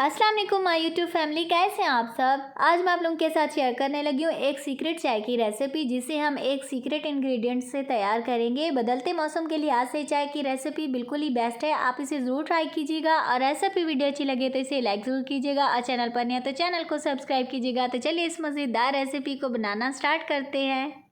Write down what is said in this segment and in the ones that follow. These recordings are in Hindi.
अस्सलाम वालेकुम माय यूट्यूब फैमिली, कैसे हैं आप सब। आज मैं आप लोगों के साथ शेयर करने लगी हूँ एक सीक्रेट चाय की रेसिपी, जिसे हम एक सीक्रेट इंग्रेडिएंट से तैयार करेंगे। बदलते मौसम के लिए आज से चाय की रेसिपी बिल्कुल ही बेस्ट है, आप इसे ज़रूर ट्राई कीजिएगा। और रेसिपी वीडियो अच्छी लगे तो इसे लाइक ज़रूर कीजिएगा और चैनल पर नहीं है तो चैनल को सब्सक्राइब कीजिएगा। तो चलिए इस मज़ेदार रेसिपी को बनाना स्टार्ट करते हैं।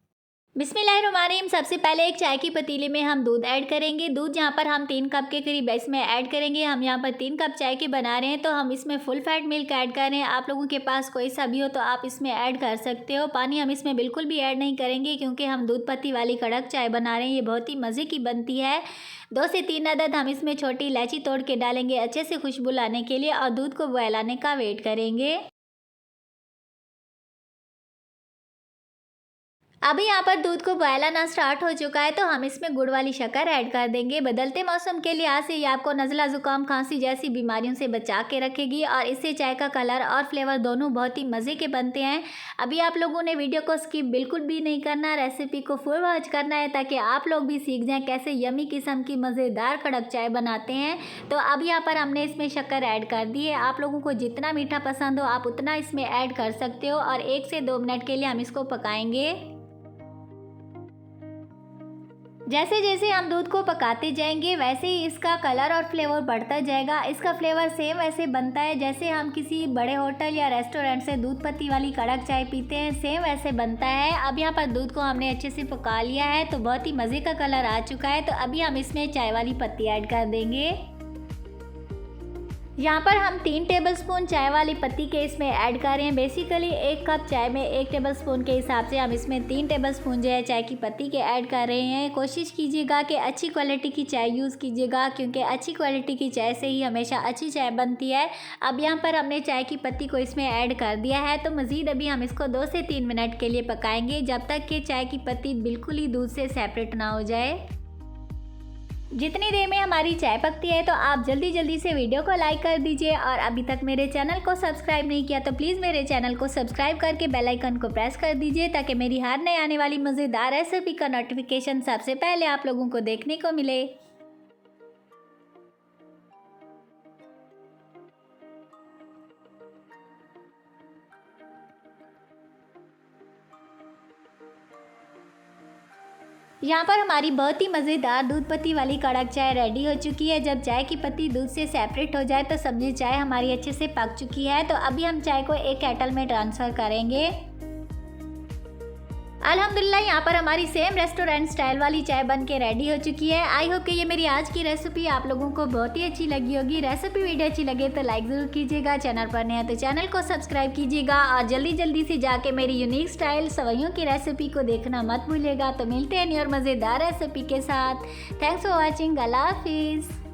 बिस्मिल्लाहिर्रहमानिर्रहीम। सबसे पहले एक चाय की पतीले में हम दूध ऐड करेंगे। दूध यहाँ पर हम 3 कप के करीब इसमें ऐड करेंगे। हम यहाँ पर 3 कप चाय के बना रहे हैं तो हम इसमें फुल फैट मिल्क ऐड कर रहे हैं। आप लोगों के पास कोई सा भी हो तो आप इसमें ऐड कर सकते हो। पानी हम इसमें बिल्कुल भी ऐड नहीं करेंगे क्योंकि हम दूध पत्ती वाली कड़क चाय बना रहे हैं, ये बहुत ही मज़े की बनती है। 2 से 3 अदद हम इसमें छोटी इलायची तोड़ के डालेंगे अच्छे से खुशबू लाने के लिए, और दूध को बॉयल आने का वेट करेंगे। अभी यहाँ पर दूध को बॉयल आना स्टार्ट हो चुका है तो हम इसमें गुड़ वाली शक्कर ऐड कर देंगे। बदलते मौसम के लिहाज से ये आपको नज़ला ज़ुकाम खांसी जैसी बीमारियों से बचा के रखेगी और इससे चाय का कलर और फ्लेवर दोनों बहुत ही मज़े के बनते हैं। अभी आप लोगों ने वीडियो को स्किप बिल्कुल भी नहीं करना, रेसिपी को फुल वॉच करना है ताकि आप लोग भी सीख जाएँ कैसे यमी किस्म की मज़ेदार कड़क चाय बनाते हैं। तो अब यहाँ पर हमने इसमें शक्कर ऐड कर दी है। आप लोगों को जितना मीठा पसंद हो आप उतना इसमें ऐड कर सकते हो और 1 से 2 मिनट के लिए हम इसको पकाएंगे। जैसे जैसे हम दूध को पकाते जाएंगे वैसे ही इसका कलर और फ्लेवर बढ़ता जाएगा। इसका फ्लेवर सेम वैसे बनता है जैसे हम किसी बड़े होटल या रेस्टोरेंट से दूध पत्ती वाली कड़क चाय पीते हैं, सेम वैसे बनता है। अब यहाँ पर दूध को हमने अच्छे से पका लिया है तो बहुत ही मज़े का कलर आ चुका है। तो अभी हम इसमें चाय वाली पत्ती ऐड कर देंगे। यहाँ पर हम 3 टेबलस्पून चाय वाली पत्ती के इसमें ऐड कर रहे हैं। बेसिकली 1 कप चाय में 1 टेबलस्पून के हिसाब से हम इसमें 3 टेबलस्पून जो है चाय की पत्ती के ऐड कर रहे हैं। कोशिश कीजिएगा कि अच्छी क्वालिटी की चाय यूज़ कीजिएगा क्योंकि अच्छी क्वालिटी की चाय से ही हमेशा अच्छी चाय बनती है। अब यहाँ पर हमने चाय की पत्ती को इसमें ऐड कर दिया है तो मज़ीद अभी हम इसको 2 से 3 मिनट के लिए पकाएंगे जब तक कि चाय की पत्ती बिल्कुल ही दूध से सेपरेट ना हो जाए। जितनी देर में हमारी चाय पकती है तो आप जल्दी से वीडियो को लाइक कर दीजिए, और अभी तक मेरे चैनल को सब्सक्राइब नहीं किया तो प्लीज़ मेरे चैनल को सब्सक्राइब करके बेल आइकन को प्रेस कर दीजिए ताकि मेरी हर नई आने वाली मज़ेदार रेसिपी का नोटिफिकेशन सबसे पहले आप लोगों को देखने को मिले। यहाँ पर हमारी बहुत ही मज़ेदार दूध पत्ती वाली कड़क चाय रेडी हो चुकी है। जब चाय की पत्ती दूध से सेपरेट हो जाए तो समझिए चाय हमारी अच्छे से पक चुकी है। तो अभी हम चाय को एक केटल में ट्रांसफ़र करेंगे। अल्हम्दुलिल्लाह यहाँ पर हमारी सेम रेस्टोरेंट स्टाइल वाली चाय बन के रेडी हो चुकी है। आई होप कि ये मेरी आज की रेसिपी आप लोगों को बहुत ही अच्छी लगी होगी। रेसिपी वीडियो अच्छी लगे तो लाइक ज़रूर कीजिएगा, चैनल पर नए हैं तो चैनल को सब्सक्राइब कीजिएगा और जल्दी से जाके मेरी यूनिक स्टाइल सवैयों की रेसिपी को देखना मत भूलिएगा। तो मिलते हैं नई और मज़ेदार रेसिपी के साथ। Thanks for watching. अल्लाह हाफिज़।